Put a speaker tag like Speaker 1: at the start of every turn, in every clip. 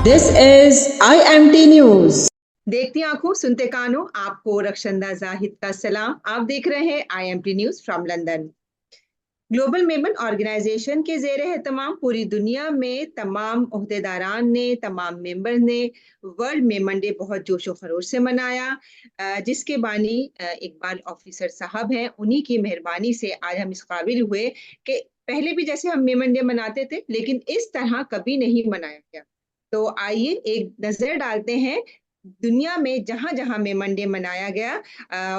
Speaker 1: This is IMT News.
Speaker 2: देखती आंखों सुनते कानों, आपको रक्षंदा जाहिद का सलाम। आप देख रहे हैं IMT news from London. Global Memon organisation के जेर एहतमाम पूरी दुनिया में तमाम ओहदेदारान ने, तमाम मेंबर ने वर्ल्ड मेमन डे बहुत जोशो खरोश से मनाया, जिसके बानी इकबाल ऑफिसर साहब हैं। उन्हीं की मेहरबानी से आज हम इस काबिल हुए कि पहले भी जैसे हम मेमन डे मनाते थे, लेकिन इस तरह कभी नहीं मनाया गया। तो आइए एक नजर डालते हैं दुनिया में जहां जहां मेमन डे मनाया गया,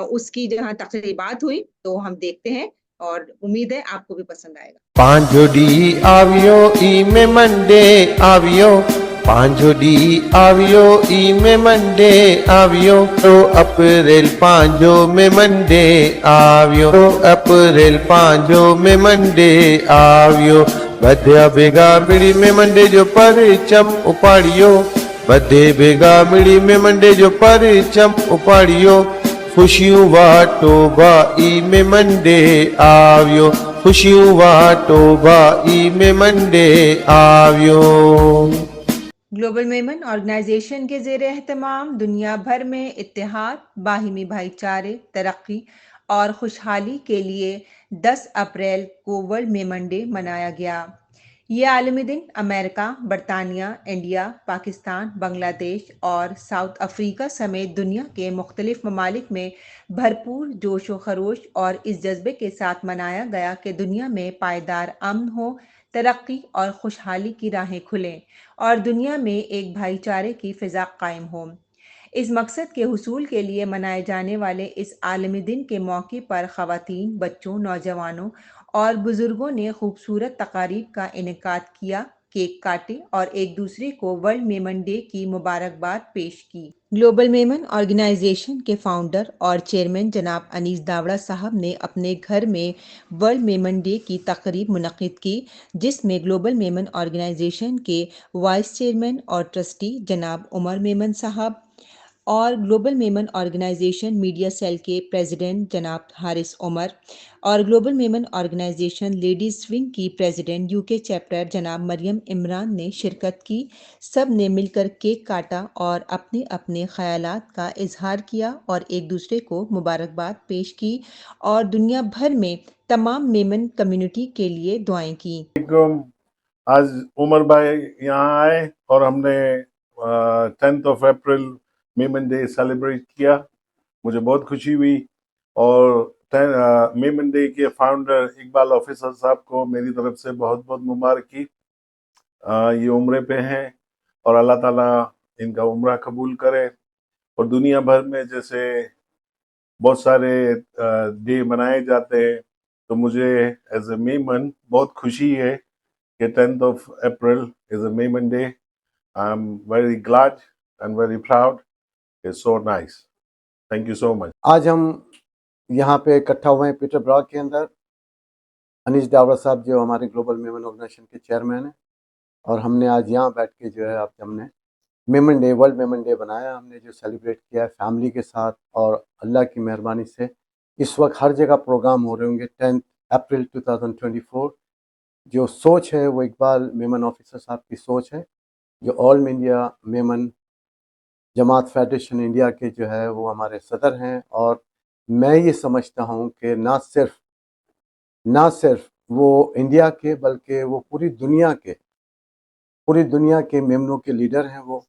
Speaker 2: उसकी जहां तकरीबात हुई, तो हम देखते हैं और उम्मीद है आपको भी पसंद आएगा।
Speaker 3: पांचोडी आवियो ई में मंडे आवियो, पांचोडी आवियो ई में मंडे आवियो, तो अप्रैल पांचो में मंडे आवियो, तो अप्रैल पांचो में मंडे आवियो। बध्या बेगा मिड़ी में मंडे जो परचम उपाड़ियो, बधे बेगा मिड़ी में मंडे जो परचम उपाड़ियो। खुशियों वाटो बाई में मंडे आवियो, खुशियों वाटो बाई में मंडे आवियो।
Speaker 2: ग्लोबल मेमन ऑर्गेनाइजेशन के जेर एहतमाम दुनिया भर में इत्तेहाद, बाहिमी भाईचारे, तरक्की और खुशहाली के लिए 10 अप्रैल को वर्ल्ड मेमन डे मनाया गया। ये आलमी दिन अमेरिका, बरतानिया, इंडिया, पाकिस्तान, बांग्लादेश और साउथ अफ्रीका समेत दुनिया के मुख्तलिफ ममालिक में भरपूर जोश व खरोश और इस जज्बे के साथ मनाया गया कि दुनिया में पायदार अमन हो, तरक्की और खुशहाली की राहें खुलें और दुनिया में एक भाईचारे की फ़िज़ा कायम हो। इस मकसद के हुसूल के लिए मनाए जाने वाले इस आलमी दिन के मौके पर ख़वातीन, बच्चों, नौजवानों और बुज़ुर्गों ने खूबसूरत तकारीब का इनेकाद किया, केक काटे और एक दूसरे को वर्ल्ड मेमन डे की मुबारकबाद पेश की। ग्लोबल मेमन ऑर्गेनाइजेशन के फाउंडर और चेयरमैन जनाब अनीस दावड़ा साहब ने अपने घर में वर्ल्ड मेमन डे की तकरीब मुनक्किद की, जिसमें ग्लोबल मेमन ऑर्गेनाइजेशन के वाइस चेयरमैन और ट्रस्टी जनाब उमर मेमन साहब और global Memon organisation media cell के प्रेसिडेंट जनाब हारिस उमर और global Memon organisation ladies wing की प्रेसिडेंट यूके चैप्टर जनाब मरियम इमरान ने शिरकत की। सब ने मिलकर केक काटा और अपने अपने ख्यालात का इजहार किया और एक दूसरे को मुबारकबाद पेश की और दुनिया भर में तमाम मेमन कम्युनिटी के लिए दुआएं की।
Speaker 4: आज उमर भाई यहाँ आए और हमने 10 अप्रैल मेमन डे सेलिब्रेट किया। मुझे बहुत खुशी हुई और मेमन डे के फाउंडर इकबाल ऑफिसर साहब को मेरी तरफ से बहुत बहुत मुबारकी। ये उम्रे पे हैं और अल्लाह ताला इनका उम्रा कबूल करे। और दुनिया भर में जैसे बहुत सारे डे मनाए जाते हैं, तो मुझे एज ए मेमन बहुत खुशी है कि 10 April is a Memon day. I am very glad and very proud. It's so nice. Thank you so much.
Speaker 5: आज हम यहाँ पे इकट्ठा हुए हैं पीटरबरा के अंदर। अनीस दावड़ा साहब जो हमारे ग्लोबल मेमन ऑर्गेनाइजेशन के चेयरमैन हैं, और हमने आज यहाँ बैठ के जो है आप हमने Memon day, world Memon day बनाया। हमने जो सेलिब्रेट किया है फैमिली के साथ, और अल्लाह की मेहरबानी से इस वक्त हर जगह प्रोग्राम हो रहे होंगे। 10 अप्रैल 2024 जो सोच है वो इकबाल मेमन ऑफिसर साहब की सोच है, जो ऑल इंडिया मेमन जमात फेडरेशन इंडिया के जो है वो हमारे सदर हैं। और मैं ये समझता हूँ कि ना सिर्फ वो इंडिया के बल्कि वो पूरी दुनिया के मेमनों के लीडर हैं वो,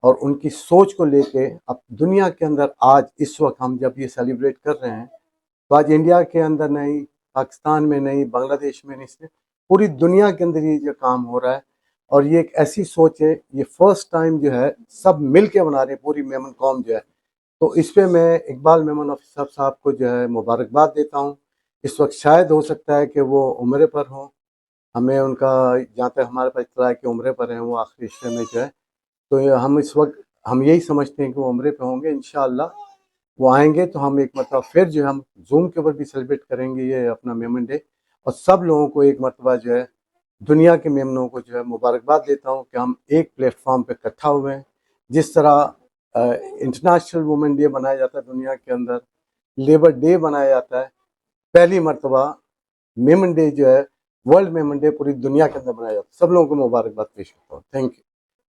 Speaker 5: और उनकी सोच को लेके अब दुनिया के अंदर आज इस वक्त हम जब ये सेलिब्रेट कर रहे हैं, तो आज इंडिया के अंदर नहीं, पाकिस्तान में नहीं, बांग्लादेश में नहीं, पूरी दुनिया के अंदर ये जो काम हो रहा है। और ये एक ऐसी सोच है, ये फर्स्ट टाइम जो है सब मिल के बना रहे हैं, पूरी मेमन कौम जो है। तो इस पे मैं इकबाल मेमन ऑफिसर साहब को जो है मुबारकबाद देता हूँ। इस वक्त शायद हो सकता है कि वो उम्रे पर हों, हमें उनका जहाँ तक हमारे पास इत्तला है कि उम्रे पर हैं वो आखिरी हिस्से में जो है। तो हम इस वक्त हम यही समझते हैं कि वो उम्रे पे होंगे। इंशाअल्लाह वो आएंगे तो हम एक मरतबा फिर जो है हम जूम के ऊपर भी सेलिब्रेट करेंगे ये अपना मेमन डे। और सब लोगों को एक मरतबा जो है दुनिया के मेमनों को जो है मुबारकबाद देता हूँ कि हम एक प्लेटफॉर्म पे इकट्ठा हुए हैं। जिस तरह इंटरनेशनल वुमेन डे मनाया जाता है दुनिया के अंदर, लेबर डे मनाया जाता है, पहली मरतबा मेमन डे जो है वर्ल्ड मेमन डे पूरी दुनिया के अंदर मनाया जाता है। सब लोगों को मुबारकबाद पेश करता हूँ। Thank you.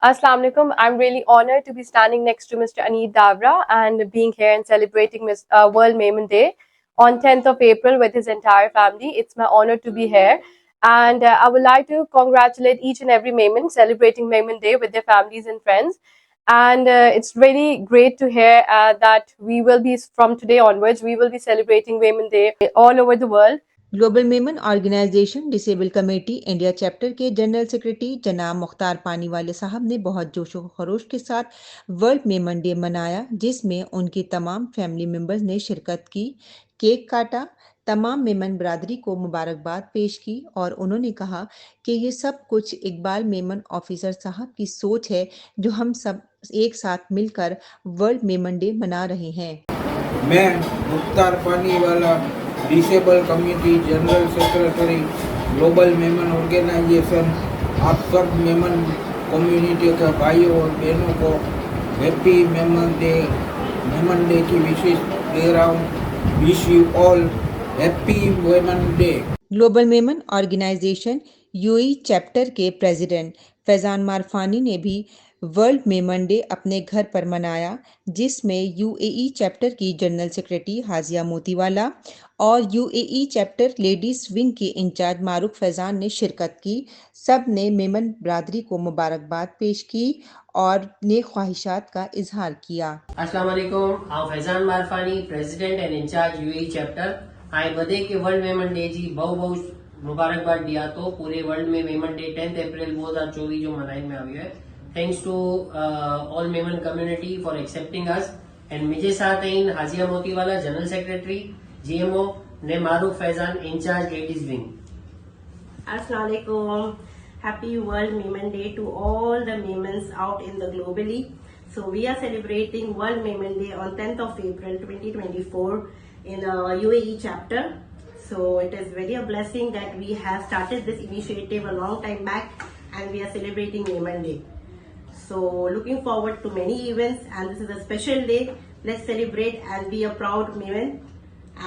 Speaker 6: Assalamu alaikum. I'm really honored to be standing next to Mr. Aneet Davra and being here and celebrating World Maiman Day on 10th of April with his entire family. It's my honor to be here. And I would like to congratulate each and every Maiman celebrating Maiman Day with their families and friends. And it's really great to hear that we will be, from today onwards, we will be celebrating Maiman Day all over the world.
Speaker 2: Global Memon organisation disable committee India chapter के general secretary जनाब मुख्तार पानीवाले साहब ने बहुत जोशो खरोश के साथ world Memon day मनाया, जिसमें उनकी तमाम फैमिली मेंबर्स ने शिरकत की, केक काटा, तमाम मेमन बरादरी को मुबारकबाद पेश की और उन्होंने कहा कि ये सब कुछ इकबाल मेमन ऑफिसर साहब की सोच है, जो हम सब एक साथ मिलकर वर्ल्ड मेमन डे मना रहे हैं।
Speaker 7: मैं Mukhtar Paniwala disable community general secretary global Memon organisation आप सब मेमन कम्युनिटी के भाइयों और बहनों को हैप्पी मेमन डे की विशेष दे रहा हूँ। Wish you all happy Memon day.
Speaker 2: Global Memon organisation UAE chapter के प्रेसिडेंट फैजान मारफानी ने भी वर्ल्ड मेमन डे अपने घर पर मनाया, जिसमें यूएई चैप्टर की जनरल सेक्रेटरी हाजिया मोतीवाला और यूएई चैप्टर लेडीज विंग के इंचार्ज मारूफ फैजान ने शिरकत की। सब ने मेमन बरादरी को मुबारकबाद पेश की और नेक ख्वाहिशात का इजहार किया।
Speaker 8: अस्सलाम वालेकुम, आउं Faizan Marfani, president and in charge UAE chapter. Hi बदे के वर्ल्ड मेमन डे जी बहुत मुबारकबाद दिया तो पूरे वर्ल्ड में मेमन डे 10 अप्रैल 2024 जो मनाई में आवी है। Thanks to all Memon community for accepting us and मुझे साथ इन Hajiya Motiwala general secretary GMO ने Maroof Faizan in charge ladies wing.
Speaker 9: Assalamu alaikum. Happy World Maiman Day to all the Maimans out in the globally. So we are celebrating World Maiman Day on 10th of April 2024 in UAE chapter. So it is very a blessing that we have started this initiative a long time back and we are celebrating Maiman Day. So looking forward to many events and this is a special day. Let's celebrate and be a proud Maiman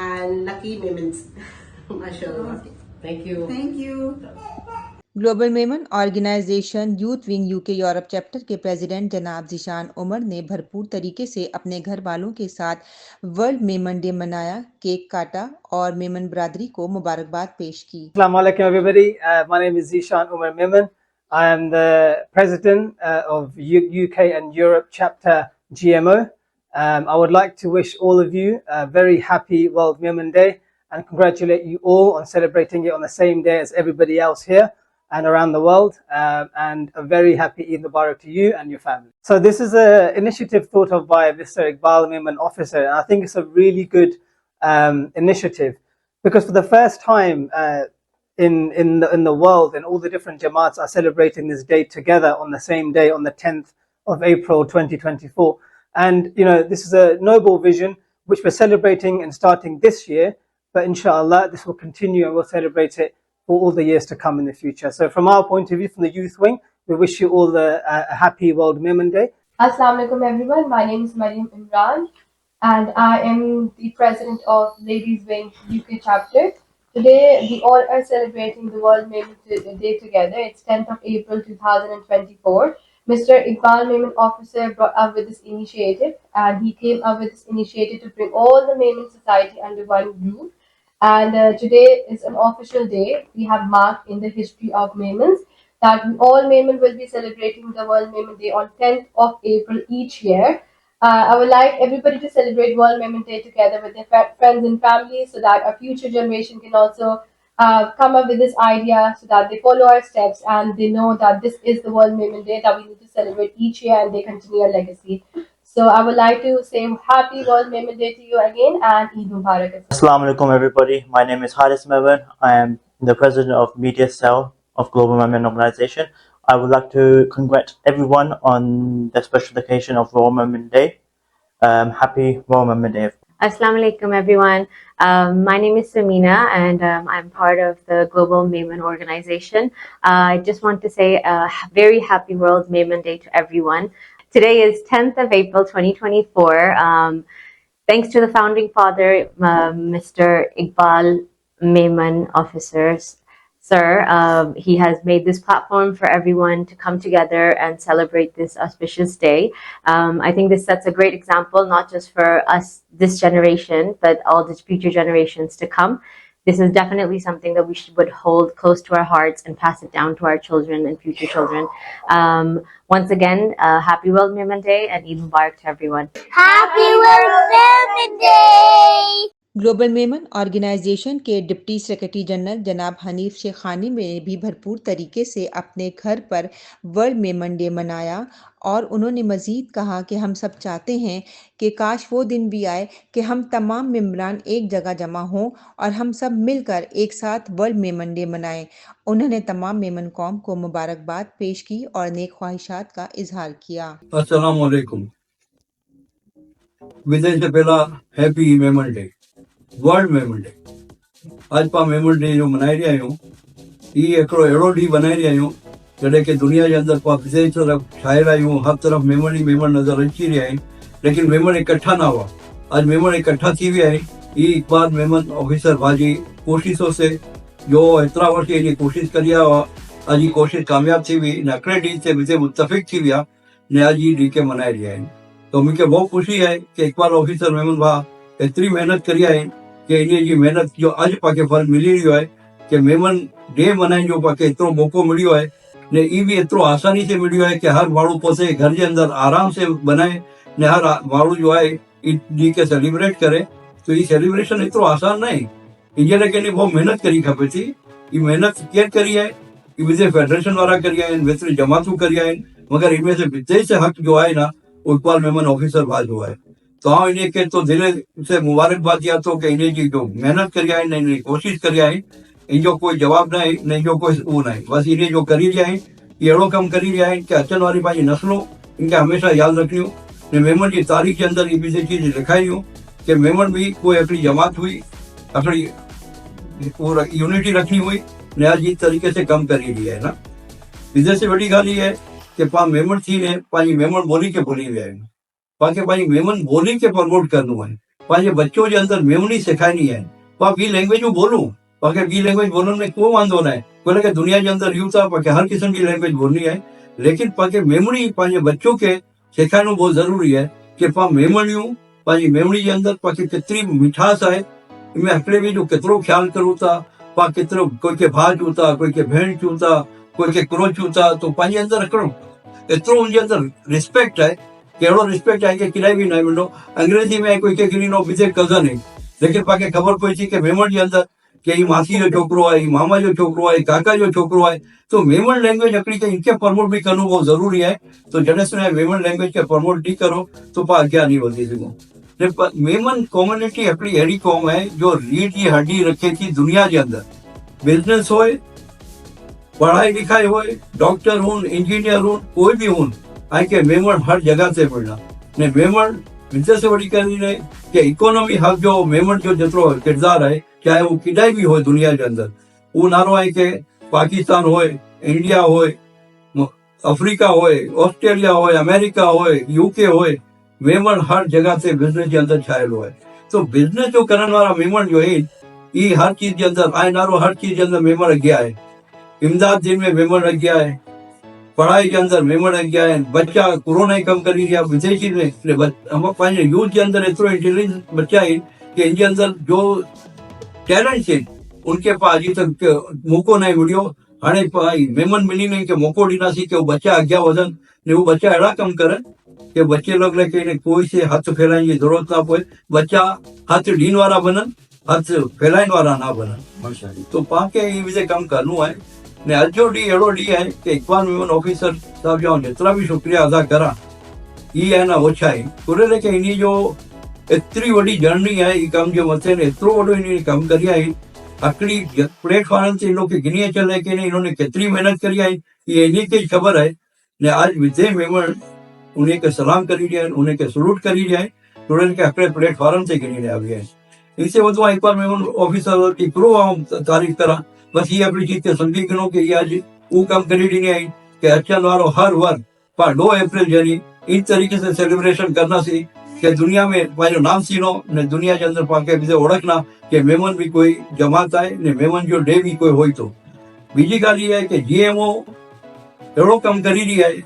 Speaker 9: and lucky Maimans. MashaAllah.
Speaker 8: Thank you.
Speaker 2: Global Memon organisation youth wing UK Europe chapter के president जनाब जिशान उमर ने भरपूर तरीके से अपने घर वालों के साथ वर्ल्ड मेमन डे मनाया, केक काटा और मेमन बरादरी को मुबारकबाद पेश की।
Speaker 10: Assalamu alaikum everybody. My name is Zishan Umar Memon. I am the president of UK and Europe chapter GMO. I would like to wish all of you a very happy World Memon Day and congratulate you all on celebrating it on the same day as everybody else here and around the world, and a very happy Eid Mubarak to you and your family. So this is an initiative thought of by Mr. Iqbal Memon officer, and I think it's a really good initiative because for the first time in the world, and all the different Jamaats are celebrating this day together on the same day, on the 10th of April 2024. And this is a noble vision which we're celebrating and starting this year, but inshallah this will continue and we'll celebrate it for all the years to come in the future. So from our point of view, from the youth wing, we wish you all a happy World Meman Day.
Speaker 6: Assalamu alaikum everyone. My name is Mariam Imran and I am the president of Ladies Wing UK chapter. Today we all are celebrating the World Maiman Day together. It's 10th of April 2024. Mr. Iqbal Maiman officer brought up with this initiative and he came up with this initiative to bring all the Maiman society under one roof. And today is an official day. We have marked in the history of Maimans that all Maiman will be celebrating the World Maiman Day on 10th of April each year. I would like everybody to celebrate World Maiman Day together with their friends and families so that a future generation can also come up with this idea so that they follow our steps and they know that this is the World Maiman Day that we need to celebrate each year and they continue our legacy. So I would like to say happy World Maiman Day to you again and Eid Mubarak.
Speaker 11: Assalamu alaikum everybody. My name is Haris Maiman. I am the president of Media Cell of Global Maiman Organization. I would like to congratulate everyone on the special occasion of World Maiman Day. Happy World Maiman Day.
Speaker 12: Assalamu alaikum everyone. My name is Samina and I'm part of the Global Maiman Organization. I just want to say a very happy World Maiman Day to everyone. Today is 10th of April 2024. Thanks to the founding father, Mr. Iqbal Maiman officers. sir. He has made this platform for everyone to come together and celebrate this auspicious day. I think this sets a great example, not just for us, this generation, but all the future generations to come. This is definitely something that we would hold close to our hearts and pass it down to our children and future children. Once again, happy World Women Day and Eid Mubarak to everyone.
Speaker 13: Happy World Women Day!
Speaker 2: Global Memon organisation के deputy secretary general जनाब हनीफ शेखानी ने भी भरपूर तरीके से अपने घर पर वर्ल्ड मेमन डे मनाया और उन्होंने मज़ीद कहा कि हम सब चाहते हैं कि काश वो दिन भी आए कि हम तमाम मेम्बरान एक जगह जमा हों और हम सब मिलकर एक साथ वर्ल्ड मेमन डे मनाएं। उन्होंने तमाम मेमन कौम को मुबारकबाद पेश की और नेक ख्वाहिशात का इजहार किया।
Speaker 14: अस्सलाम वालेकुम। विजय से पहला happy Memon day, world Memon day. आज पा मेमन डे जो मनाई रहिया आहियूं, ई हिकिड़ो अहिड़ो ॾींहुं मनाई रहिया आहियूं जॾहिं की दुनिया जे अंदरि पा विजय तरफ़ छाए रहिया आहियूं, हर तरफ़ मेमन ई मेमन नज़र अची रहिया आहिनि, लेकिन मेमन इकट्ठा न हुआ। आज मेमन इकट्ठा थी विया आहिनि। ई इक़बाल मेमन ऑफिसर भाजी कोशिशों से जो एतिरा वर्ष जी कोशिश करी हुआ, अॼु जी कोशिश कामयाब थी हुई, इन हिकिड़े ॾींहं ते विजय मुतफ़िक़ थी विया ने अॼु ई ॾींहं खे मनाए रहिया आहिनि। तो मूंखे बहुत ख़ुशी आहे कि इक़बाल ऑफिसर मेमन भाउ एतिरी महिनत करी आहिनि कि इन जी महिनत जो अॼु पाण फल मिली रहियो आहे कि मेमन डे मल्हाइण जो पाण एतिरो मौक़ो मिलियो आहे ने ई बि एतिरो आसानी से मिलियो आहे कि हर माण्हू पहुचे घर जे अंदरि आराम से बनाए ने हर माण्हू जो आहे इन ॾींहं खे सेलिब्रेट करे। तो ई सेलिब्रेशन एतिरो आसान न आहे, इन जे लाइ कंहिं बहुत महिनत करी खपे थी। ई महिनत केरु करी आहे? ई विजय फेडरेशन वारा करी आहिनि, विजय जमातूं करी आहिनि, मगर इनमें से विजय से हक़ जो आहे ना वो इक़बाल मेमन ऑफिसर भाउ जो आहे। तो हाँ इन खे तो दिल से मुबारकबाद दिया तो कि इन जी जो महिनत करी आहिनि, इन जी कोशिश करी आहिनि, इन जो कोई जवाब न आहे, न इन जो कोई उहो न आहे। बसि इन जो करी रहिया आहिनि, इहे अहिड़ो कमु करी रहिया आहिनि कि अचनि वारी पंहिंजी नस्लूं इनखे हमेशह यादि रखणियूं। ने मेमन जी तारीख़ जे अंदरि ई बि चीज़ लिखायूं कि मेमन बि कोई हिकिड़ी जमात हुई, हिकिड़ी यूनिटी रखणी हुई, ने अॼु जी तरीक़े से कमु करी रही आहे। न विजय से वॾी ॻाल्हि इहा आहे कि पाण मेमन थी ने पंहिंजी मेमन ॿोली खे भुली विया आहियूं। पाण खे पंहिंजी मेमन ॿोली खे प्रमोट करणो आहे, पंहिंजे बच्चो जे अंदरि मेमनी सेखारणी आहे। पाण ॿी लैंग्वेजूं ॿोलूं, पाण खे ॿी लैंग्वेज ॿोलण में को वांदो न आहे, भले कि दुनिया जे अंदरि रहूं था, पाण खे हर क़िस्म जी लैंग्वेज ॿोलणी आहे, लेकिन पाण खे मेमणी पंहिंजे बच्चो खे सेखारणो बहुत ज़रूरी आहे कि पाण मेमणियूं पंहिंजी मेमणी जे अंदरि पाण खे केतिरी मिठास आहे, इनमें हिकिड़े ॿिए जो केतिरो ख़्यालु करूं था, पाण केतिरो कोई खे भाउ चऊं था, कोई खे भेण चऊं था, कोई खे क्रो चऊं था, तो पंहिंजे अंदरि हिकिड़ो एतिरो उनजे अंदरि रिस्पेक्ट आहे कि अहिड़ो रिस्पेक्ट आहे कि किॾाई बि न वेंदो। अंग्रेजी में कोई खे गिनी नो विजय कज़न आहे, लेकिन पाण खे ख़बर पए थी कि मेमन जे अंदरि कि ही मासी जो छोकिरो आहे, ही मामा जो छोकिरो आहे, काका जो छोकिरो आहे। तो मेमन लैंग्वेज हिकिड़ी खे इनखे प्रमोट बि करणो बहुत ज़रूरी आहे। तो जॾहिं सुञाणे मेमन लैंग्वेज खे प्रमोट न करो तो पाण अॻियां नहीं वधी सघूं। मेमन कम्युनिटी हिकिड़ी अहिड़ी क़ौम आहे जो रीढ़ जी हड्डी रखे थी दुनिया जे अंदरि। बिज़नेस होए, पढ़ाई लिखाई होए, डॉक्टर हुन, इंजीनियर हुन, कोई भी हुन, ऐं कि मेमन हर जगह से मिलना ने मेमन विजय से वॾी ॻाल्हि आहे कि इकोनॉमी हब जो मेमन जो जेतिरो किरदारु आहे, चाहे वो किॾाई बि होए दुनिया जे अंदरि, उहो नालो आहे कि पाकिस्तान होए, इंडिया होए, अफ्रीका होए, ऑस्ट्रेलिया होए, अमेरिका होए, यूके होए, मेमन हर जगह से बिज़नेस जे अंदरि छायलु आहे। तो बिज़नेस जो करण वारा मेमन जो आहिनि, ई हर चीज़ जे अंदरि ऐं नालो हर चीज़ जे अंदरि मेमन अॻियां आहे। इमदाद दिन में मेमन अॻियां आहे, पढ़ाई जे अंदरि मेमन अॻियां आहिनि, बच्चा कोरोना जी कमु करी रहिया विदेशी में, पंहिंजे यूथ जे अंदरि एतिरो इंटेलिजेंस बच्चा आहिनि कि इन जे अंदरि जो टैलेंट्स आहिनि उनखे पाण अॼु तक मौक़ो न मिलियो। हाणे मेमन मिली ने मौक़ो ॾींदासीं कि उहे बच्चा अॻियां वधनि ने उहे बच्चा अहिड़ा कमु करनि कि बच्चे लोग लाइ कि कोई से हथ फैलाइण जी ज़रूरत न पए, बच्चा हथ ॾियण वारा बननि, हथ फैलाइण वारा न बननि। तो पाण खे इहे विषय कमु करणो आहे ने अॼु जो ॾींहुं अहिड़ो ॾींहुं आहे कि इक़बाल मेमन ऑफिसर साहब जो जेतिरा बि शुक्रिया अदा करां ई आहे न ओछा आहे। कुल कि इन जो एतिरी वॾी जर्नी आहे, ई कम जे मथे ने एतिरो वॾो इन कमु करी आहे। हिकिड़ी प्लेटफॉर्म ते इनखे गिनी अचण लाइ कि इन्होंने केतिरी महिनत करी आहे, ये इन खे ख़बर आहे ने आज विजय मेमन उन्हें के सलाम करी रहिया आहिनि, उन्हें के सलूट करी रहिया आहिनि, उन्हनि खे हिकिड़े प्लेटफॉर्म ते गिनी रहिया बि आहिनि। इनसे वधो इक़बाल मेमन ऑफिसर की हिकिड़ो तारीफ़ करां, बस ये अपनी चीज़ खे सम्झी गिनो कि ये अॼु उहो कमु करे ॾिनी आहिनि कि अचण वारो हर वर्ग पाण 2 अप्रैल यानी इन तरीक़े से सेलिब्रेशन करंदासीं कि दुनिया में पंहिंजो नाम थींदो ने दुनिया जे अंदरि पाण खे विजय ओळखना कि मेमन भी कोई जमात आहे ने मेमन जो डे भी कोई होई थो। બીજી ॻाल्हि इहा आहे કે GMO अहिड़ो कमु કરી રહી आहे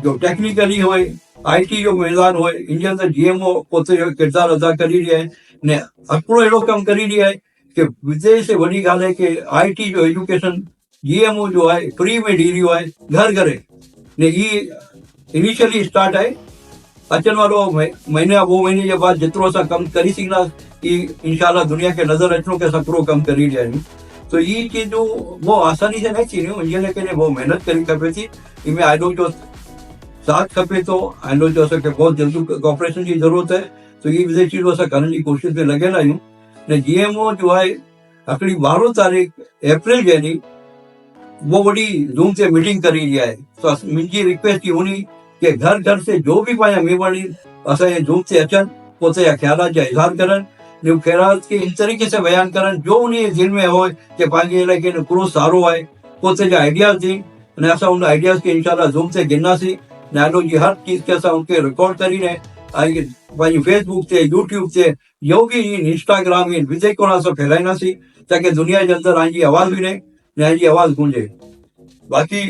Speaker 14: जो टेक्निकली હોય, IT जो मैदान હોય, इनजे अंदरि GMO पोते जो किरदारु अदा કરી રહી आहे ने हिकिड़ो अहिड़ो कमु કરી રહી आहे कि विदेश से वॾी ॻाल्हि आहे कि IT जो एजुकेशन GMO जो आहे फ्री में ॾी रहियो आहे घर घरे ने ही इनिशियली स्टार्ट आहे अचनि वारो महीने या 2 महीने जे बाद जेतिरो असां कमु करे सघंदासीं ई इंशाल्लाह दुनिया खे नज़र अचणो कि असां पूरो कमु करे रहिया आहियूं। तो ये चीज़ूं वो आसानी से न थींदियूं, इन करे वो महिनत करणी खपे थी। इनमें आइडो जो साथ खपे थो, आइडो जो असांखे बहुत जल्दी कॉपरेशन जी ज़रूरत है। तो ये विदेश चीज़ूं असां करण जी कोशिशि में लॻियल आहियूं। ने GMO जो आहे हिकिड़ी 12 तारीख़ अप्रैल जे ॾींहुं वो वॾी ज़ूम ते मीटिंग करी रही आहे। तो मुंहिंजी रिक्वेस्ट ई हुई कि घर घर से जो भी पंहिंजा महिमान असांजे ज़ूम ते अचनि पोइ जा ख़्यालात जा इज़हार करनि, जो ख़्यालात खे इन तरीक़े से बयान करनि जो उन दिल में हो कि पंहिंजे इलाइक़े में हिकिड़ो सारो आहे, पोइ जा आइडियाज़ दी अने असां उन आइडियाज़ खे इंशाल्लाह ज़ूम ते गिनंदासीं। नालो जी हर चीज़ के असां उनके रिकॉर्ड करीने ऐं पंहिंजी फेसबुक ते, यूट्यूब ते, जो भी इंस्टाग्राम इन विदेश को असां फैलाईंदासीं ताकि दुनिया जे अंदरि आहिंजी आवाज़ बि ने आहिंजी आवाज़ गूंजे। बाक़ी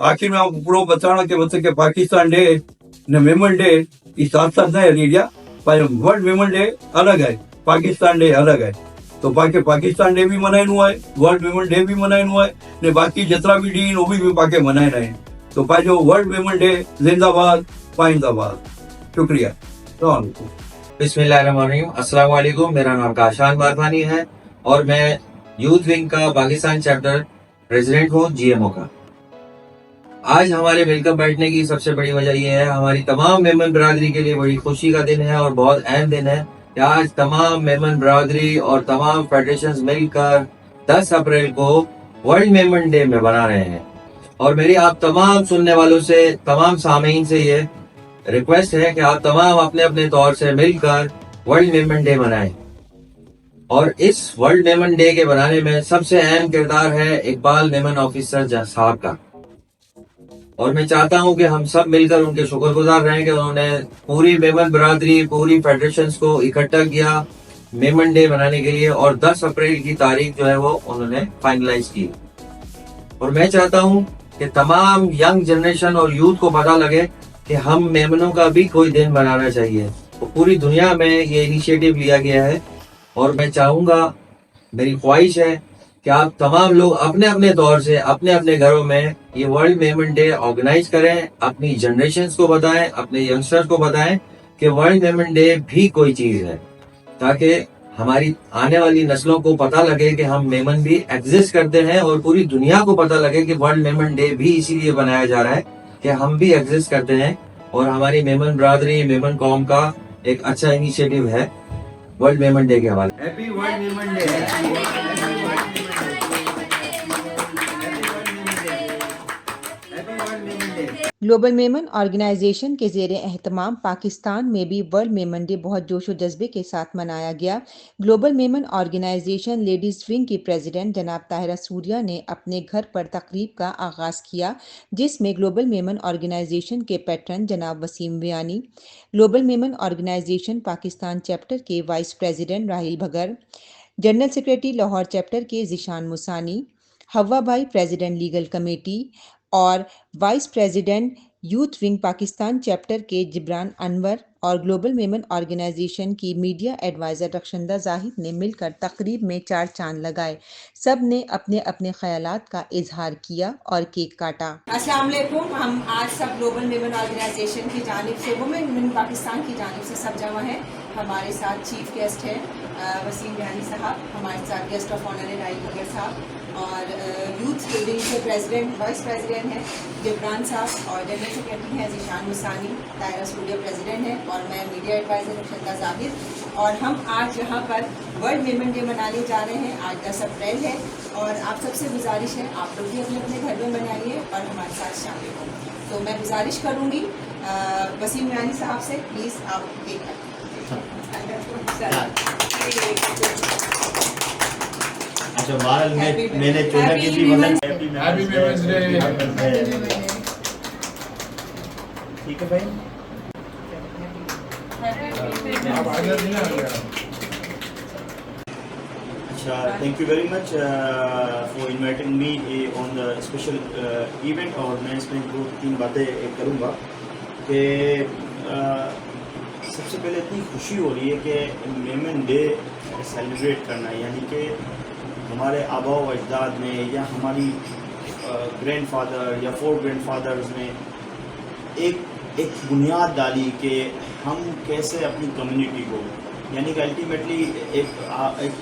Speaker 14: आखिर में पूरो बताना के मतलब कि पाकिस्तान डे ने मेमन डे ये साथ साथ न हली रहिया, पर वर्ल्ड मेमन डे अलग है, पाकिस्तान डे अलग है। तो बाक़ी पाकिस्तान डे भी मनाइणो आहे, वर्ल्ड मेमन डे भी मनाइणो आहे ने बाक़ी जेतिरा भी ॾींहं उहो भी पाके मनाइणा आहिनि। तो पंहिंजो वर्ल्ड मेमन डे जिंदाबाद पाइंदाबाद। शुक्रिया।
Speaker 15: बिस्मिल्लाहिर्रहमानिर्रहीम। अस्सलाम वालेकुम। मेरा नाम काशान बारफानी है और मैं यूथ विंग का पाकिस्तान चैप्टर प्रेसिडेंट हूँ GMO का। आज हमारे मिलकर बैठने की सबसे बड़ी वजह यह है, हमारी तमाम मेमन बरादरी के लिए बड़ी खुशी का दिन है और बहुत अहम दिन है कि आज तमाम मेमन बरादरी और तमाम फेडरेशंस मिलकर 10 अप्रैल को वर्ल्ड मेमन डे में बना रहे हैं। और मेरी आप तमाम सुनने वालों से, तमाम सामीन से ये रिक्वेस्ट है कि आप तमाम अपने अपने तौर से मिलकर वर्ल्ड मेमन डे मनाएं। और इस वर्ल्ड मेमन डे के बनाने में सबसे अहम किरदार है इकबाल मेमन ऑफिसर साहब का। और मैं चाहता हूं कि हम सब मिलकर उनके शुक्रगुजार रहें कि उन्होंने पूरी मेमन बरादरी, पूरी फेडरेशंस को इकट्ठा किया मेमन डे मनाने के लिए और 10 अप्रैल की तारीख जो है वो उन्होंने फाइनलाइज की। और मैं चाहता हूं कि तमाम यंग जनरेशन और यूथ को पता लगे कि हम मेमनों का भी कोई दिन मनाना चाहिए। तो पूरी दुनिया में ये इनिशिएटिव लिया गया है और मैं चाहूंगा, मेरी ख्वाहिश है कि आप तमाम लोग अपने अपने तौर से अपने अपने घरों में ये वर्ल्ड मेमन डे ऑर्गेनाइज करें, अपनी जनरेशन्स को बताएं, अपने यंगस्टर्स को बताएं कि वर्ल्ड मेमन डे भी कोई चीज है, ताकि हमारी आने वाली नस्लों को पता लगे कि हम मेमन भी एग्जिस्ट करते हैं और पूरी दुनिया को पता लगे कि वर्ल्ड मेमन डे भी इसीलिए बनाया जा रहा है कि हम भी एग्जिस्ट करते हैं और हमारी मेमन बरादरी, मेमन कौम का एक अच्छा इनिशिएटिव है वर्ल्ड मेमन डे के हवाले। Happy world Memon day.
Speaker 2: Global Memon organisation के ज़ेरे एहतमाम पाकिस्तान में भी वर्ल्ड मेमन डे बहुत जोश व जज्बे के साथ मनाया गया। Global Memon organisation ladies wing की प्रेसिडेंट जनाब ताहिरा सूर्या ने अपने घर पर तकरीब का आगाज़ किया, जिसमें ग्लोबल मेमन ऑर्गेनाइजेशन के पैटर्न जनाब Waseem Viyani, global Memon organisation Pakistan chapter के vice president Rahil Bhagar, general secretary Lahore chapter के ज़ीशान मुसानी, हवा भाई प्रेसिडेंट लीगल कमेटी और vice president youth wing Pakistan chapter के जिब्रान अनवर और ग्लोबल मेमन ऑर्गेनाइजेशन की मीडिया एडवाइज़र रक्षंदा जाहिद ने मिलकर तकरीब में 4 चांद लगाए। सब ने अपने अपने ख्यालात का इजहार किया और केक काटा।
Speaker 16: अस्सलाम वालेकुम। हम आज सब ग्लोबल मेमन ऑर्गेनाइजेशन की जानिब से, वुमेन इन पाकिस्तान की जानिब से सब जमा हैं। हमारे साथ चीफ गेस्ट हैं वसीम वियानी साहब, हमारे साथ गेस्ट ऑफ ऑनर है राहिल भगर साहब और यूथ विंग के प्रेसिडेंट वाइस प्रेसिडेंट हैं जिब्रान साहब और जनरल सेक्रेटरी हैं ज़ीशान मुसानी, ताहिरा सूर्या प्रेसिडेंट हैं और मैं मीडिया एडवाइज़र रक्षंदा जाहिद। और हम आज यहाँ पर वर्ल्ड मेमन डे मनाने जा रहे हैं। आज 10 अप्रैल है और आप सबसे गुजारिश है आप लोग भी अपने अपने घर में मनाइए और हमारे साथ शामिल हों। तो मैं गुजारिश करूँगी वसीम वियानी साहब से, प्लीज़ आप केक काटें।
Speaker 11: अच्छा बाल में मैंने चुना की थी मतलब हैप्पी मेमन्स डे। ठीक है भाई,
Speaker 17: thank you very much for inviting me on the special event. اور میں اس میں 2-3 باتیں کروں گا کہ سب سے پہلے اتنی خوشی ہو رہی ہے کہ ویمن ڈے سیلیبریٹ کرنا، یعنی کہ ہمارے آبا و اجداد نے یا ہماری گرینڈ فادر یا 4 گرینڈ فادرز نے ایک بنیاد ڈالی کہ ہم کیسے اپنی کمیونٹی کو، یعنی کہ الٹیمیٹلی ایک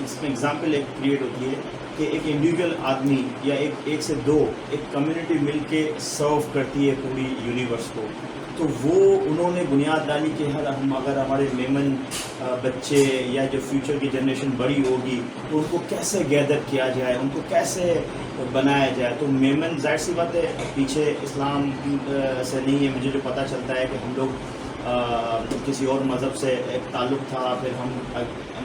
Speaker 17: اس میں ایگزامپل ایک کریٹ ہوتی ہے کہ ایک انڈیویجول آدمی یا ایک سے 2 ایک کمیونٹی مل کے سرو کرتی ہے پوری یونیورس کو. تو وہ انہوں نے بنیاد ڈالی کہ ہم اگر ہمارے میمن بچے یا جو فیوچر کی جنریشن بڑی ہوگی تو ان کو کیسے گیدر کیا جائے، ان کو کیسے بنایا جائے. تو میمن ظاہر سی بات ہے پیچھے اسلام سے نہیں ہے، مجھے جو پتہ چلتا ہے کہ ہم لوگ کسی اور مذہب سے ایک تعلق تھا، پھر ہم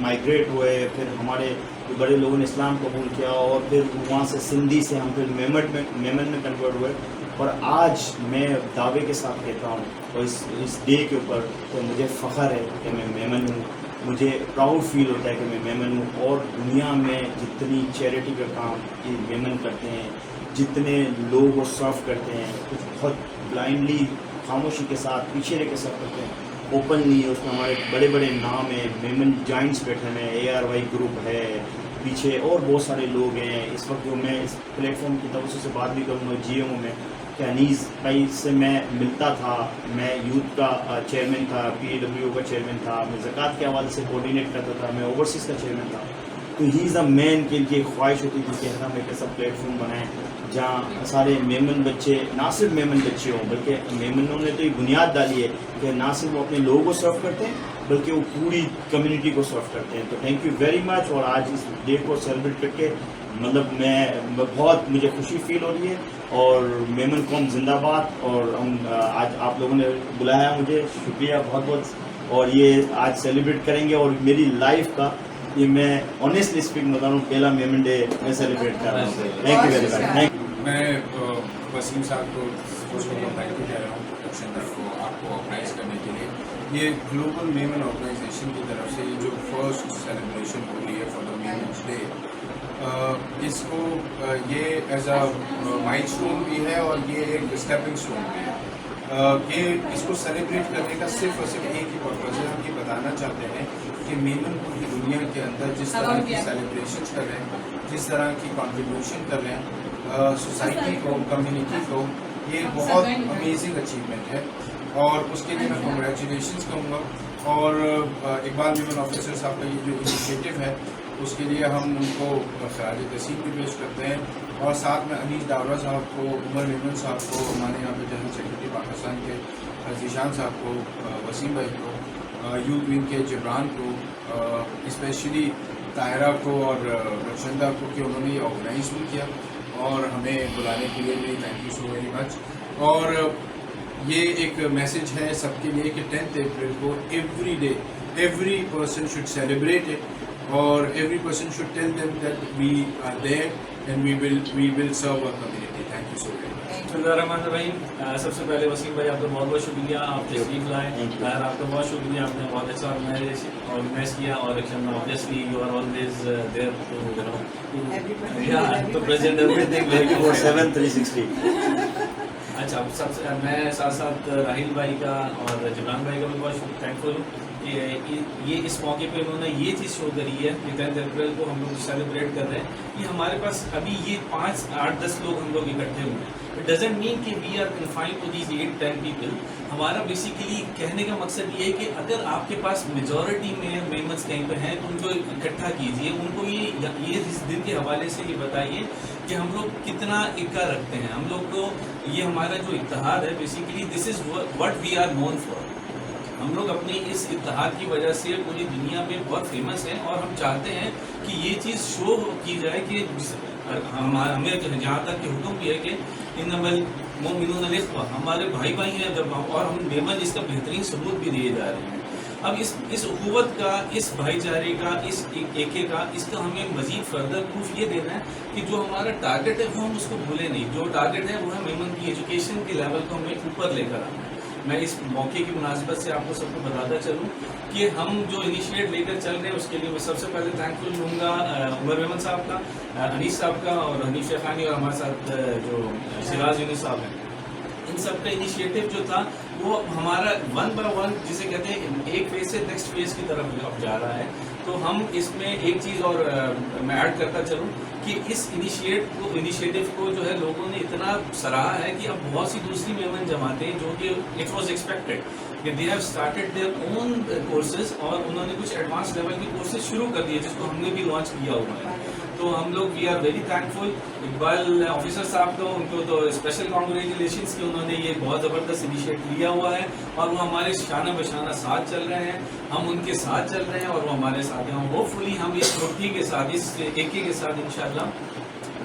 Speaker 17: مائگریٹ ہوئے، پھر ہمارے بڑے لوگوں نے اسلام قبول کیا اور پھر وہاں سے سندھی سے ہم پھر میمن میں کنورٹ ہوئے. اور آج میں دعوے کے ساتھ کہتا ہوں اور اس ڈے کے اوپر کہ مجھے فخر ہے کہ میں میمن ہوں، مجھے پراؤڈ فیل ہوتا ہے کہ میں میمن ہوں. اور دنیا میں جتنی چیریٹی کا کام یہ میمن کرتے ہیں، جتنے لوگوں کو سرو کرتے ہیں، کچھ بہت بلائنڈلی خاموشی کے ساتھ پیچھے رہ کے سرو کرتے ہیں، اوپنلی. اس میں ہمارے بڑے بڑے نام ہیں، میمن جائنٹس بیٹھے ہیں، ARY گروپ ہے پیچھے، اور بہت سارے لوگ ہیں. اس وقت جو میں اس پلیٹ فارم کی توسط سے بات بھی کروں گا GMO میں کہ انیس بھائی سے میں ملتا تھا، میں یوتھ کا چیئرمین تھا، PAWO کا چیئرمین تھا، میں زکوٰۃ کے حوالے سے کوآرڈینیٹ کرتا تھا، میں اوورسیز کا چیئرمین تھا. تو ہی از اے مین کہ ان کی ایک خواہش ہوتی تھی کہ ہم ایک ایسا پلیٹ فارم بنائیں جہاں سارے میمن بچے، نہ صرف میمن بچے ہوں بلکہ میمنوں نے تو یہ بنیاد ڈالی ہے کہ نہ صرف وہ اپنے لوگوں کو سرو کرتے ہیں بلکہ وہ پوری کمیونٹی کو سرو کرتے ہیں. تو تھینک یو ویری مچ. اور آج اس ڈے کو سیلیبریٹ کر کے مطلب میں بہت مجھے خوشی فیل ہو رہی ہے. اور میمن قوم زندہ باد. اور ہم آج آپ لوگوں نے بلایا مجھے، شکریہ بہت بہت. اور یہ آج سیلیبریٹ کریں گے اور میری لائف کا یہ میں آنیسٹلی اسپیکنگ بتا رہا ہوں پہلا میمن ڈے میں سیلیبریٹ کر رہا ہوں. Thank you very much.
Speaker 18: میں وسیم صاحب کو تھینک یو کہہ رہا ہوں پروڈکشن کو آپ کو آرگنائز کرنے کے لیے. یہ گلوبل میمن آرگنائزیشن کی طرف سے یہ جو فرسٹ سیلیبریشن ہو رہی ہے فار دا میمنز ڈے، اس کو یہ ایز اے مائل اسٹون بھی ہے اور یہ ایک اسٹیپنگ اسٹون بھی ہے. یہ اس کو سیلیبریٹ کرنے کا صرف اور صرف ایک ہی پرپز ہے. ہم یہ بتانا چاہتے ہیں کہ میمن پوری دنیا کے اندر جس طرح کی سیلیبریشنس کر رہے ہیں، جس طرح کی کنٹریبیوشن کر رہے ہیں سوسائٹی کو، کمیونٹی کو، یہ بہت امیزنگ اچیومنٹ ہے. اور اس کے لیے میں کنگریچولیشنس کہوں گا. اور اقبال میمن آفیسر صاحب کا یہ جو انیشیٹو ہے اس کے لیے ہم ان کو خراج تحسین بھی پیش کرتے ہیں. اور ساتھ میں انیس ڈاورا صاحب کو، عمر میمن صاحب کو، ہمارے یہاں پہ جنرل سیکرٹری پاکستان کے ذیشان صاحب کو، وسیم بھائی کو، یوتھ ونگ کے جبران کو، اسپیشلی طاہرہ کو اور رخشندہ کو کہ انہوں نے یہ آرگنائز بھی کیا اور ہمیں بلانے کے لیے بھی تھینک یو سو ویری مچ. اور یہ ایک میسج ہے سب کے لیے کہ 10th اپریل کو every day every person should celebrate it اور every person should tell them that we are there and we will serve our community. Thank you so very much.
Speaker 19: بسم اللہ الرحمن الرحیم. سب سے پہلے وسیم بھائی آپ کا بہت بہت شکریہ، آپ تشریف لائے. طاہر آپ کا بہت شکریہ، آپ نے بہت اچھا آرگنائز کیا. اور obviously you are always there to present everything
Speaker 17: 24/7
Speaker 19: اچھا. سب سے میں ساتھ ساتھ راہیل بھائی کا اور جبران بھائی کا بھی بہت تھینکفل ہوں کہ یہ اس موقع پہ انہوں نے یہ چیز شو کری ہے کہ 10th اپریل کو ہم لوگ سیلیبریٹ کر رہے ہیں. یہ ہمارے پاس ابھی یہ 5, 8, 10 لوگ ہم لوگ اکٹھے ہوئے ہیں. It doesn't mean کہ we are confined to these 8, 10 people. ہمارا بیسیکلی کہنے کا مقصد یہ ہے کہ اگر آپ کے پاس میجورٹی میں میمبرس کہیں پہ ہیں تو ان کو اکٹھا کیجیے. ان کو یہ اس دن کے حوالے سے یہ بتائیے کہ ہم لوگ کتنا اکا رکھتے ہیں. ہم لوگ کو یہ ہمارا جو اتحاد ہے basically this is what we are known for. ہم لوگ اپنی اس اتحاد کی وجہ سے پوری دنیا میں بہت فیمس ہیں اور ہم چاہتے ہیں کہ یہ چیز شو کی جائے کہ ہمیں جہاں تک کہ حکم بھی ہے کہ انما المؤمنون الاخوہ، ہمارے بھائی بھائی ہیں جب ہم، اور ہم میمن اس کا بہترین ثبوت بھی دیے جا رہے ہیں. اب اس اخوت کا، اس بھائی چارے کا، اس ایکے کا، اس کا ہمیں مزید فردر پروف یہ دینا ہے کہ جو ہمارا ٹارگیٹ ہے وہ ہم اس کو بھولے نہیں. جو ٹارگیٹ ہے وہ ہے میمن کی ایجوکیشن کے لیول کو ہمیں اوپر لے کر آنا ہے. میں اس موقع کی مناسبت سے آپ کو سب کو بتاتا چلوں کہ ہم جو انیشیٹ لے کر چل رہے ہیں اس کے لیے میں سب سے پہلے تھینکفل ہوں گا عمر میمن صاحب کا، انیس صاحب کا اور حنیف شیخانی اور ہمارے ساتھ جو سراج یونس صاحب ہیں. ان سب کا انیشیٹو جو تھا وہ ہمارا 1 by 1 جسے کہتے ہیں ایک فیز سے نیکسٹ فیز کی طرف اب جا رہا ہے. تو ہم اس میں ایک چیز اور میں ایڈ کرتا چلوں کہ اس انیشیٹو کو جو ہے لوگوں نے اتنا سراہا ہے کہ اب بہت سی دوسری میمن جماعتیں جو کہ اٹ واز ایکسپیکٹڈ کہ they have started their own courses اور انہوں نے کچھ ایڈوانس لیول کے کورسز شروع کر دیے جس کو ہم نے بھی لانچ کیا ہوا ہے. تو ہم لوگ we are very thankful Iqbal officer صاحب کو، ان کو تو اسپیشل کانگریچولیشنس کہ انہوں نے یہ بہت زبردست انیشیٹ لیا ہوا ہے اور وہ ہمارے شانہ بشانہ ساتھ چل رہے ہیں، ہم ان کے ساتھ چل رہے ہیں اور وہ ہمارے ساتھ ہیں. ہوپ فلی ہم اس مٹھی کے ساتھ اس ایکے کے ساتھ انشاءاللہ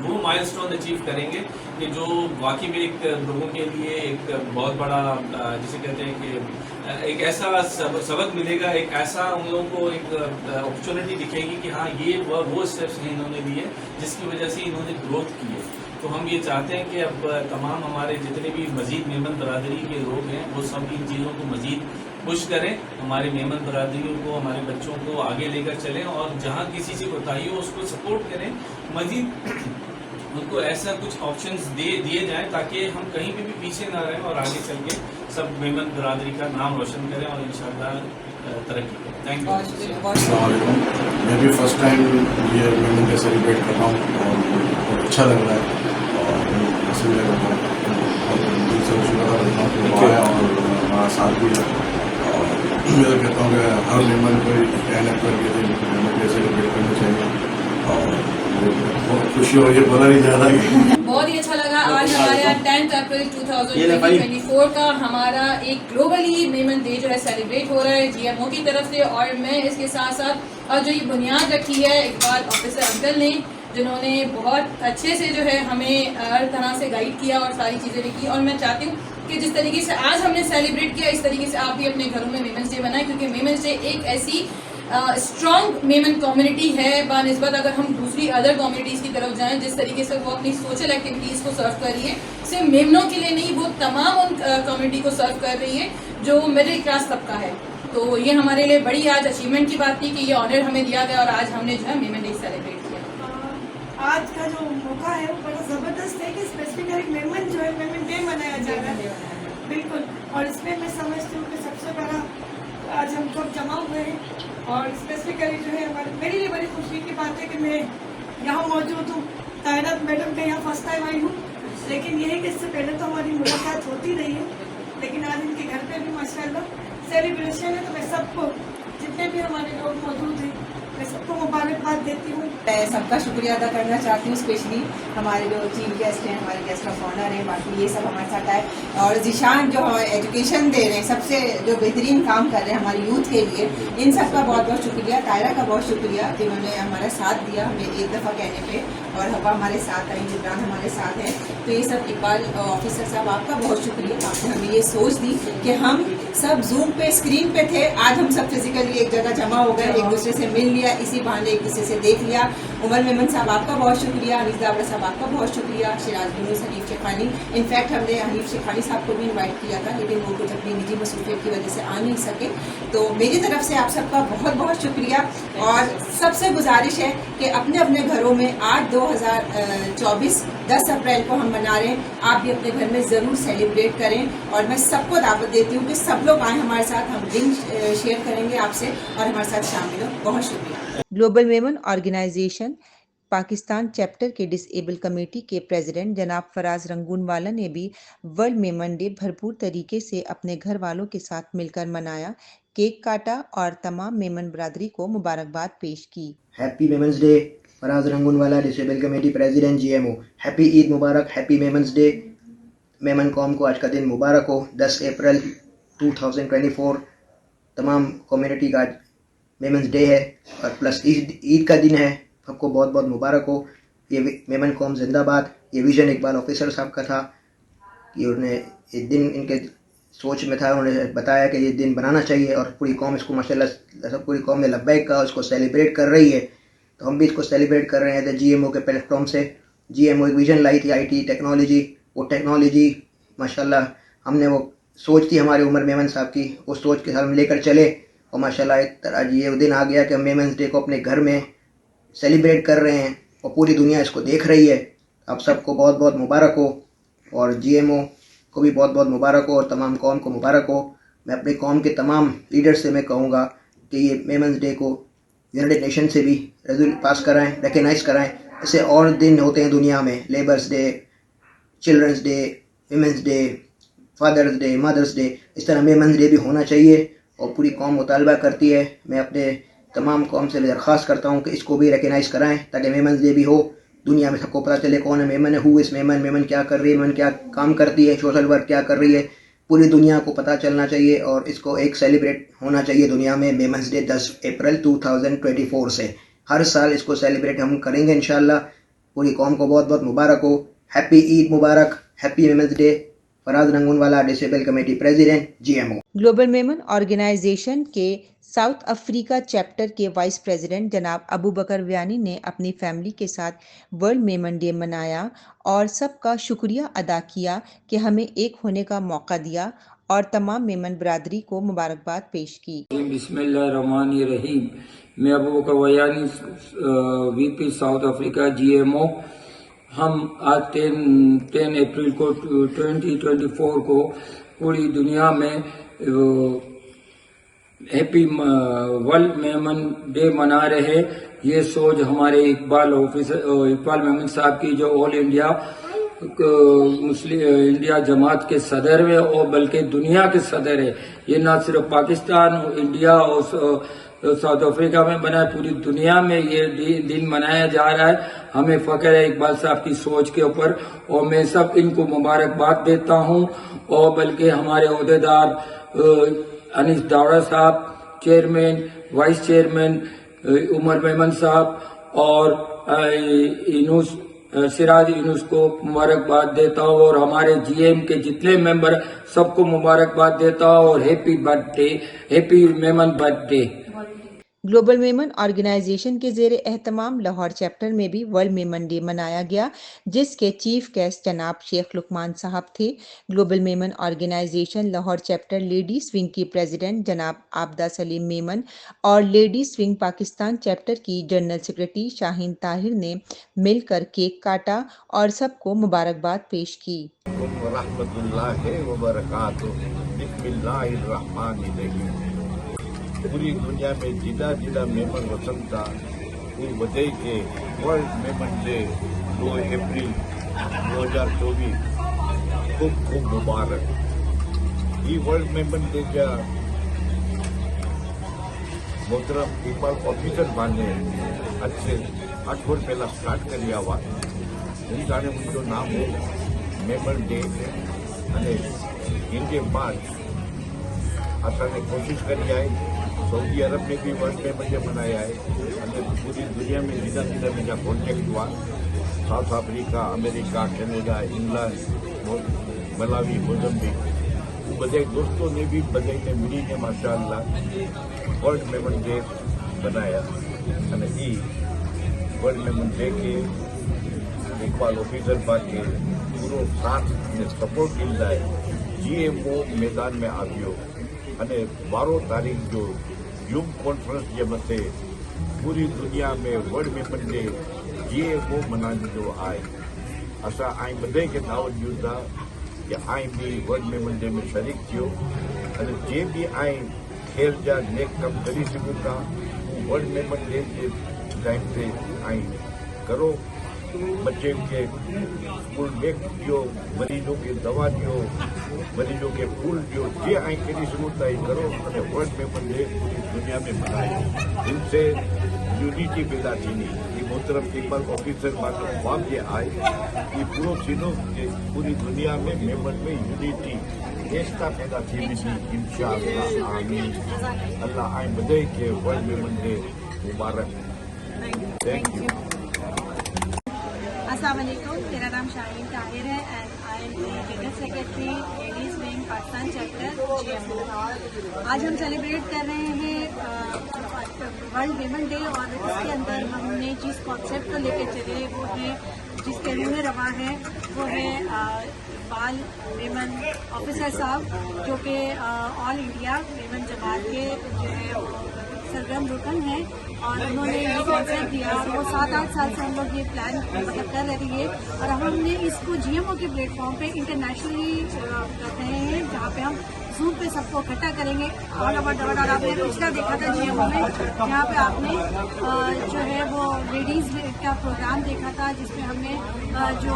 Speaker 19: وہ مائل سٹون اچیو کریں گے کہ جو واقعی میں ایک لوگوں کے لیے ایک بہت بڑا جسے کہتے ہیں کہ ایک ایسا سبق ملے گا، ایک ایسا ان لوگوں کو ایک اپرچونٹی دکھے گی کہ ہاں یہ وہ اسٹیپس ہیں انہوں نے لیے جس کی وجہ سے انہوں نے گروتھ کی ہے. تو ہم یہ چاہتے ہیں کہ اب تمام ہمارے جتنے بھی مزید میمن برادری کے لوگ ہیں وہ سب ان چیزوں کو مزید پش کریں، ہمارے میمن برادریوں کو، ہمارے بچوں کو آگے لے کر چلیں اور جہاں کسی سے کوتاہی ہو اس کو سپورٹ کریں، مزید ان کو ایسا کچھ آپشنز دیے جائیں تاکہ ہم کہیں پہ بھی پیچھے نہ رہیں اور آگے چل کے سب میمن برادری کا نام روشن کریں اور انشاءاللہ ترقی کریں. Thank you.
Speaker 20: السلام علیکم. میں بھی فرسٹ ٹائم یہ میمن ڈے سیلیبریٹ کر رہا ہوں اور بہت اچھا لگ رہا ہے اور اسی لیے دل سے شکر ادا کرتا ہوں اور ہمارا ساتھ بھی ہے اور میں کہتا ہوں کہ ہر میمن کو محنت کر کے میمن ڈے سیلیبریٹ کرنا چاہیے اور بہت خوشی ہو رہی ہے، بولا نہیں جا رہا.
Speaker 16: بہت ہی اچھا لگا. آج ہمارے یہاں 10 اپریل 2024 کا ہمارا ایک گلوبلی میمن ڈے جو ہے سیلیبریٹ ہو رہا ہے GMO کی طرف سے، اور میں اس کے ساتھ ساتھ اور جو یہ بنیاد رکھی ہے اقبال آفیسر انکل نے، جنہوں نے بہت اچھے سے جو ہے ہمیں ہر طرح سے گائیڈ کیا اور ساری چیزیں لکھی. اور میں چاہتی ہوں کہ جس طریقے سے آج ہم نے سیلیبریٹ کیا اس طریقے سے آپ بھی اپنے گھروں میں میمنس ڈے بنائیں، کیونکہ میمنس ڈے ایک ایسی اسٹرانگ میمن کمیونٹی ہے بہ نسبت اگر ہم دوسری ادر کمیونٹیز کی طرف جائیں جس طریقے سے وہ اپنی سوشل ایکٹیویٹیز کو سرو کر رہی ہے، صرف میمنوں کے لیے نہیں، وہ تمام ان کمیونٹی کو سرو کر رہی ہے جو مڈل کلاس طبقہ ہے. تو یہ ہمارے لیے بڑی آج اچیومنٹ کی بات تھی کہ یہ آنر ہمیں دیا گیا اور آج ہم نے جو ہے میمن ڈے سیلیبریٹ کیا.
Speaker 21: آج کا جو موقع ہے وہ بڑا زبردست ہے کہ اسپیسیفکلی میمن جو ہے میمن ڈے منایا جا رہا ہے. بالکل. اور اس میں میں سمجھتی ہوں کہ سب سے بڑا آج ہم سب جمع ہوئے ہیں اور اسپیسیفکلی جو ہے میرے لیے بڑی خوشی کی بات ہے کہ میں یہاں موجود ہوں. طاہرہ میڈم کے یہاں فرسٹ ٹائم آئی ہوں، لیکن یہ ہے کہ اس سے پہلے تو ہماری ملاقات ہوتی رہی ہے، لیکن آج ان کے گھر پہ بھی ماشاءاللہ سیلیبریشن ہے. تو میں سب کو جتنے بھی ہمارے لوگ موجود ہیں میں سب کو مبارکباد دیتی ہوں.
Speaker 16: میں سب کا شکریہ ادا کرنا چاہتی ہوں، اسپیشلی ہمارے جو چیف گیسٹ ہیں، ہمارے گیسٹ آف آنر ہیں، باقی یہ سب ہمارے ساتھ آئے اور ذیشان جو ایجوکیشن دے رہے ہیں، سب سے جو بہترین کام کر رہے ہیں ہماری یوتھ کے لیے، ان سب کا بہت بہت شکریہ. طاہرہ کا بہت شکریہ کہ انہوں نے ہمارا ساتھ دیا ہمیں ایک دفعہ کہنے پہ، اور ہوا ہمارے ساتھ آئی، جبران ہمارے ساتھ ہیں. تو یہ سب اقبال آفیسر صاحب آپ کا بہت شکریہ، آپ نے ہمیں یہ سوچ دی کہ ہم سب زوم پہ اسکرین پہ تھے، آج ہم سب فزیکلی ایک جگہ جمع ہو گئے، ایک دوسرے سے مل لیا، اسی بہانے ایک دوسرے سے دیکھ لیا. عمر میمن صاحب آپ کا بہت شکریہ، حنیف داورہ صاحب آپ کا بہت شکریہ، شراج یونس، حنیف شیخانی. انفیکٹ ہم نے حنیف شیخانی صاحب کو بھی انوائٹ کیا تھا لیکن وہ کچھ اپنی نجی مصروفیت کی وجہ سے آ نہیں سکے. تو میری طرف سے آپ سب کا بہت بہت شکریہ اور سب سے گزارش ہے کہ اپنے اپنے گھروں میں 8/2024 10 اپریل کو ہم منا رہے ہیں، آپ بھی اپنے گھر میں ضرور سیلیبریٹ کریں. اور میں سب کو دعوت دیتی ہوں کہ سب لوگ آئیں ہمارے ساتھ، ہم لنک شیئر کریں گے آپ سے اور ہمارے ساتھ شامل ہو. بہت شکریہ.
Speaker 2: Global women organisation Pakistan chapter کے ڈس ایبل کمیٹی کے پریزیڈنٹ جناب فراز رنگون والا نے بھی ورلڈ میمن ڈے بھرپور طریقے سے اپنے گھر والوں کے ساتھ مل کر منایا، کیک کاٹا اور تمام میمن برادری کو مبارکباد پیش کی.
Speaker 22: Happy Memons day. Faraz Rangoonwala disable committee president GMO. Happy Eid مبارک، ہیپی میمنز ڈے. میمن قوم کو آج کا دن مبارک ہو. 10 اپریل 2024 تمام کمیونٹی کا میمنز ڈے ہے اور پلس عید کا دن ہے. سب کو بہت بہت مبارک ہو. یہ میمن قوم زندہ باد. یہ ویژن اقبال آفیسر صاحب کا تھا کہ انہوں نے یہ دن ان کے سوچ میں تھا، انہوں نے بتایا کہ یہ دن بنانا چاہیے اور پوری قوم اس کو ماشاءاللہ سب پوری قوم نے لبیک کہا، اس کو سیلیبریٹ کر رہی ہے. تو ہم بھی اس کو سیلیبریٹ کر رہے ہیں GMO کے پلیٹ فارم سے. GMO ایک ویژن لائی تھی IT ٹیکنالوجی، وہ ٹیکنالوجی ماشاءاللہ ہم نے وہ सोच थी हमारे उमर मेमन साहब की, उस सोच के साथ हम लेकर चले और माशाल्लाह एक तरह ये दिन आ गया कि हम मेमन्स डे को अपने घर में सेलिब्रेट कर रहे हैं और पूरी दुनिया इसको देख रही है। आप सबको बहुत बहुत मुबारक हो और GMO को भी बहुत बहुत मुबारक हो और तमाम कौम को मुबारक हो। मैं अपनी कौम के तमाम लीडर्स से मैं कहूँगा कि ये मेमन्स डे को यूनाइटेड नेशन से भी रेजोल्यूशन पास कराएं, रिकगनाइज कराएं। ऐसे और दिन होते हैं दुनिया में, labours day, children's day, women's day, father's day, mother's day, इस तरह मेमन्स डे भी होना चाहिए और पूरी कौम मुतालबा करती है। मैं अपने तमाम कौम से दरख्वास्त करता हूँ कि इसको भी रिकगनाइज कराएं ताकि मेमन्स डे भी हो, दुनिया में सबको पता चले कौन है मेमन है, हु इस मेमन, मेमन क्या कर रही है, मेमन क्या काम करती है, सोशल वर्क क्या कर रही है, पूरी दुनिया को पता चलना चाहिए और इसको एक सेलिब्रेट होना चाहिए दुनिया में मेमन्स डे 10 अप्रैल 2024 से। हर साल इसको सेलिब्रेट हम करेंगे इंशाल्लाह। पूरी कौम को बहुत बहुत मुबारक हो, हैप्पी ईद मुबारक, happy Memons day. Faraz Rangoonwala, disable committee president, GMO।
Speaker 2: Global Memon organisation के साउथ अफ्रीका चैप्टर के वाइस प्रेसिडेंट जनाब अबू बकर व्यानी ने अपनी फैमिली के साथ वर्ल्ड मेमन डे मनाया और सबका शुक्रिया अदा किया कि हमें एक होने का मौका दिया और तमाम मेमन बरादरी को मुबारकबाद पेश की।
Speaker 1: बिस्मिल्लाहिर्रहमानिर्रहीम। मैं अबू बकर व्यानी, VP साउथ अफ्रीका, GMO। हम आज 10 अप्रैल को 2024 को पूरी दुनिया में हैप्पी वर्ल्ड मेमन डे मना रहे। ये सोच हमारे इकबाल मेमन साहब की, जो ऑल इंडिया मुस्लिम इंडिया जमात के सदर है और बल्कि दुनिया के सदर है। ये ना सिर्फ पाकिस्तान, इंडिया और साउथ अफ्रीका में बना है, पूरी दुनिया में ये दिन मनाया जा रहा है। हमें फख्र है इकबाल साहब की सोच के ऊपर और मैं सब इनको मुबारकबाद देता हूँ। और बल्कि हमारे ओहदेदार अनीस दावड़ा साहब, chairman, vice chairman Umar Memon साहब और इनूस सिराज इनूस को मुबारकबाद देता हूँ और हमारे GM के जितने मेंबर सबको मुबारकबाद देता हूँ और happy birthday, happy Memon birthday.
Speaker 2: Global Memon organisation के ज़ेरे एहतमाम लाहौर चैप्टर में भी वर्ल्ड मेमन डे मनाया गया, जिसके चीफ गेस्ट जनाब शेख लुकमान साहब थे। Global Memon organisation Lahore chapter ladies wing की प्रेसिडेंट जनाब आबदा सलीम मेमन और लेडीज विंग पाकिस्तान चैप्टर की जनरल सेक्रेटरी शाहीन ताहिर ने मिलकर केक काटा और सबको मुबारकबाद पेश की।
Speaker 4: पूरी दुनिया में जिदा जिदा मेमन वसन था वो वजह के वर्ल्ड मेमन डे 2 अप्रैल 2024 खूब खूब मुबारक। ये वर्ल्ड मेमन डे जा मोहतरम इकबाल ऑफिसर बाने अच्छे 8 वर्ष पहला स्टार्ट कर लिया हुआ उनका मुझे नाम हो मेमन डे અને इनके बाद असाने कोशिश करी है। सऊदी अरब में भी वर्ल्ड मेमन डे मनाया है। पूरी दुनिया में जिदा जिदा मुझा कॉन्टेक्ट हुआ, south Africa, America, Canada, England, Malawi, Mozambique, बधे दोस्तों ने भी बधाई ने मिली ने माशाअल्लाह वर्ल्ड मेमन डे बनाया। ई वर्ल्ड मेमन डे के इकबाल ऑफिसर बाके पूरो साथ ने सपोर्ट मिलता है। GMO मैदान में आव्यो અને 12 तारीख जो यूम कॉन्फ्रेंस जे मथे पूरी दुनिया में वर्ल्ड मेमन डे GMO मनाने जो आए। असां आई बधे के दावत ॾियूं था कि आई भी वर्ल्ड मेमन डे में शरीक थियो અને जे भी आई खेल जा नेक कम करी सघूं था वर्ल्ड मेमन डे के टाइम ते आई करो। बच्चे के स्कूल बैग दियो, मरीजों के दवा दियो, मरीजों के फूल दियो, जे आई करी सघूं करो और वर्ल्ड मेमन डे पूरी दुनिया में मनाए। इनसे यूनिटी पैदा थी। ये मोहतरम इकबाल ऑफिसर बात ख्वाब जे आए ये पूरो थींदो कि पूरी दुनिया में मेमन में यूनिटी एकता पैदा थी वेंदी इंशाअल्लाह। आमीन। अल्लाह आई बधाई के world Memon day Mubarak. Thank you.
Speaker 3: अस्सलाम वालेकुम, मेरा नाम शाहीन ताहिर है and I am general secretary ladies wing Pakistan chapter GMO। आज हम सेलिब्रेट कर रहे हैं वर्ल्ड वीमेन डे और इसके अंदर हमने जिस कॉन्सेप्ट को लेकर चले वो है जिसके रूह रवा है वो है इकबाल मेमन ऑफिसर साहब जो कि ऑल इंडिया मेमन जमात के जो है सरगर्म रुकन हैं, और उन्होंने ये कॉन्सेप्ट दिया और वो 7-8 साल से हम लोग ये प्लान मतलब कर रहे थे और हमने इसको GMO के प्लेटफॉर्म पे इंटरनेशनली कर रहे हैं, जहाँ पे हम जूम पे सबको इकट्ठा करेंगे। और आपने पिछला देखा था GMO में, यहाँ पे आपने जो है वो लेडीज़ का प्रोग्राम देखा था, जिसमें हमने जो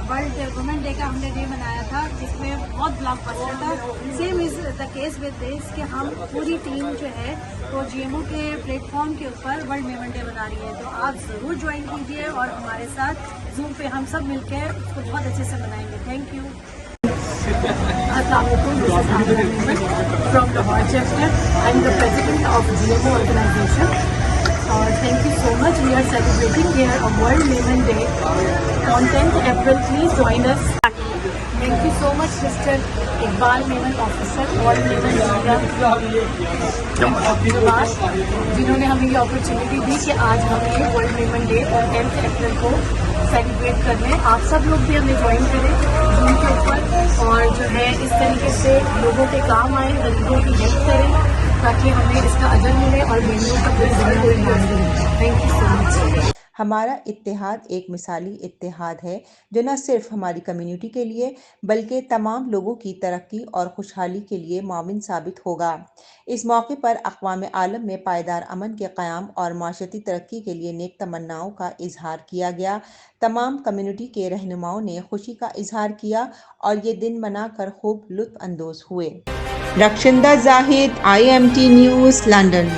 Speaker 3: वर्ल्ड वुमेन डे का हमने डे मनाया था, जिसमें बहुत ब्लॉकबस्टर था। Same is the case with this कि हम पूरी टीम जो है वो GMO के प्लेटफॉर्म के ऊपर वर्ल्ड मेमन डे बना रही है। तो आप ज़रूर ज्वाइन कीजिए और हमारे साथ जूम पे हम सब मिलकर उसको बहुत अच्छे से मनाएंगे। Thank you. From the Manchester, I am the president of GMO organization. Thank you so much. We are celebrating here a World Maven Day on 10th April. Please join us. Thank you so much, Mr. Iqbal Meman Officer, World Maven India, जिन्होंने हमें ये opportunity दी कि आज हम ये world Memon day और 10th अप्रैल को celebrate कर रहे हैं। आप सब लोग भी हमें ज्वाइन करें जूम के ऊपर और जो है इस तरीके से लोगों के काम आए, गरीबों की हेल्प करें ताकि हमें इसका अजर मिले और मेमनों का कोई ज़िंदगी मान मिले। Thank you so much.
Speaker 2: हमारा इत्तेहाद एक मिसाली इत्तेहाद है जो न सिर्फ हमारी कम्युनिटी के लिए बल्कि तमाम लोगों की तरक्की और खुशहाली के लिए माविन साबित होगा। इस मौके पर अक़वाम आलम में पायदार अमन के क़याम और माशरती तरक्की के लिए नेक तमन्नाओं का इजहार किया गया। तमाम कम्युनिटी के रहनुमाओं ने खुशी का इजहार किया और ये दिन मनाकर खूब लुत्फ़ अंदोज़ हुए। रक्षिंदा जाहिद, IMT न्यूज़, लंदन।